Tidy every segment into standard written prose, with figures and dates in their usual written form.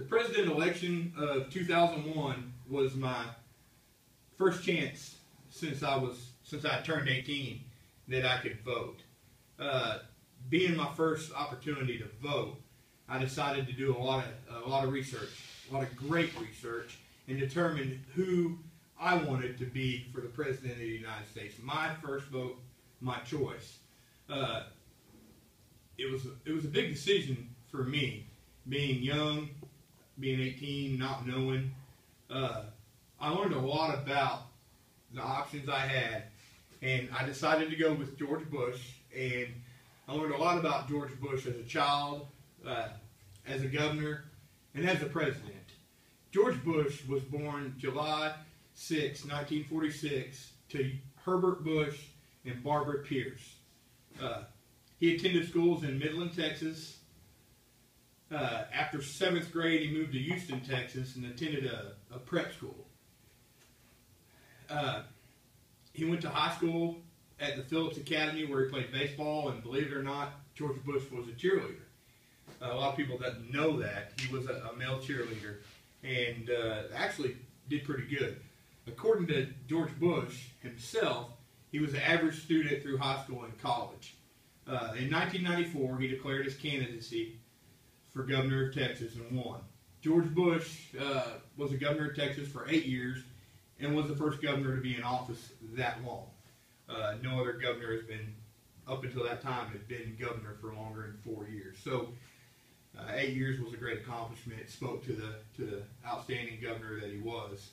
The president election of 2001 was my first chance since I turned 18 that I could vote. Being my first opportunity to vote, I decided to do a lot of research, a lot of great research, and determine who I wanted to be for the president of the United States. My first vote, my choice. It was a big decision for me, being young, being 18, not knowing. I learned a lot about the options I had, and I decided to go with George Bush. And I learned a lot about George Bush as a child, as a governor, and as a president. George Bush was born July 6, 1946, to Herbert Bush and Barbara Pierce. He attended schools in Midland, Texas. After 7th grade, he moved to Houston, Texas, and attended a prep school. He went to high school at the Phillips Academy, where he played baseball, and believe it or not, George Bush was a cheerleader. A lot of people don't know that. He was a male cheerleader, and actually did pretty good. According to George Bush himself, he was an average student through high school and college. In 1994, he declared his candidacy for governor of Texas and won. George Bush was a governor of Texas for 8 years and was the first governor to be in office that long. No other governor has been, up until that time, had been governor for longer than 4 years. So 8 years was a great accomplishment. It spoke to the outstanding governor that he was.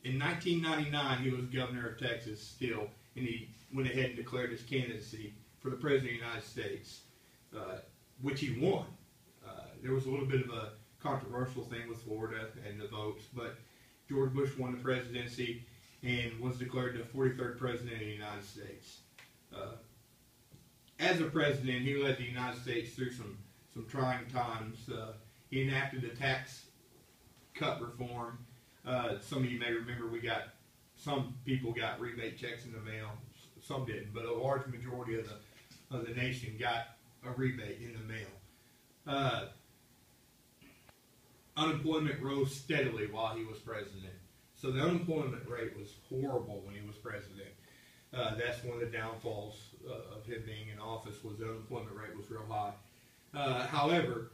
In 1999, he was governor of Texas still, and he went ahead and declared his candidacy for the president of the United States, which he won. There was a little bit of a controversial thing with Florida and the votes, but George Bush won the presidency and was declared the 43rd president of the United States. As a president, he led the United States through some trying times. He enacted a tax cut reform. Some of you may remember some people got rebate checks in the mail. Some didn't, but a large majority of the nation got a rebate in the mail. Unemployment rose steadily while he was president. So the unemployment rate was horrible when he was president. That's one of the downfalls of him being in office, was the unemployment rate was real high. However,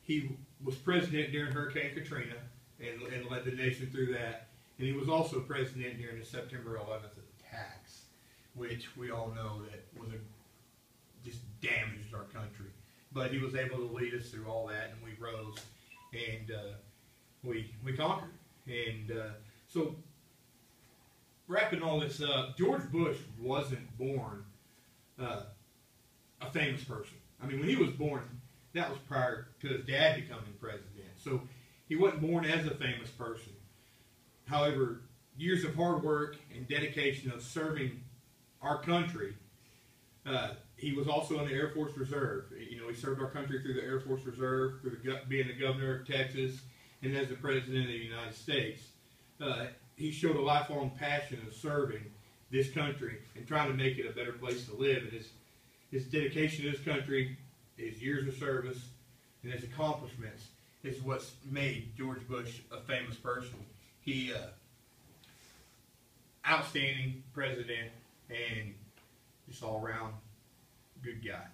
he was president during Hurricane Katrina and led the nation through that. And he was also president during the September 11th attacks, which we all know that just damaged our country. But he was able to lead us through all that, and we rose, and we conquered. And so, wrapping all this up, George Bush wasn't born a famous person. I mean, when he was born, that was prior to his dad becoming president. So he wasn't born as a famous person. However, years of hard work and dedication of serving our country. He was also in the Air Force Reserve. You know, he served our country through the Air Force Reserve, through being the governor of Texas, and as the president of the United States. He showed a lifelong passion of serving this country and trying to make it a better place to live. And his dedication to this country, his years of service, and his accomplishments is what's made George Bush a famous person. He, outstanding president and just all around good guy.